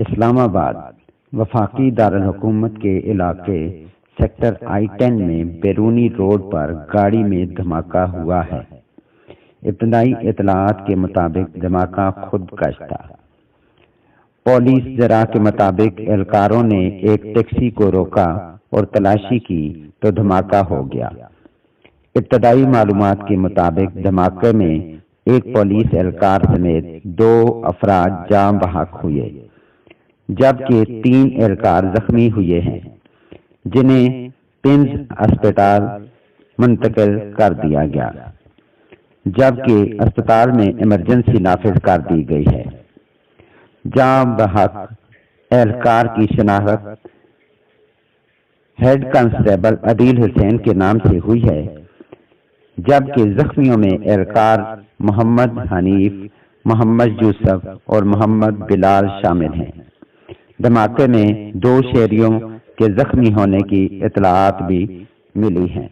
اسلام آباد وفاقی دارالحکومت کے علاقے سیکٹر I-10 میں بیرونی روڈ پر گاڑی میں دھماکہ ہوا ہے۔ ابتدائی اطلاعات کے مطابق دھماکہ خودکش تھا۔ پولیس ذرا کے مطابق اہلکاروں نے ایک ٹیکسی کو روکا اور تلاشی کی تو دھماکہ ہو گیا۔ ابتدائی معلومات کے مطابق دھماکے میں ایک پولیس اہلکار سمیت 2 افراد جاں بحق ہوئے، جبکہ 3 اہلکار زخمی ہوئے ہیں، جنہیں پنز ہسپتال منتقل کر دیا گیا، جبکہ اسپتال میں ایمرجنسی نافذ کر دی گئی ہے۔ جاں بحق اہلکار کی شناخت ہیڈ کانسٹیبل عدیل حسین کے نام سے ہوئی ہے، جبکہ زخمیوں میں اہلکار محمد حنیف، محمد یوسف اور محمد بلال شامل ہیں۔ دھماکے میں 2 شہریوں کے زخمی ہونے کی اطلاعات بھی ملی ہیں۔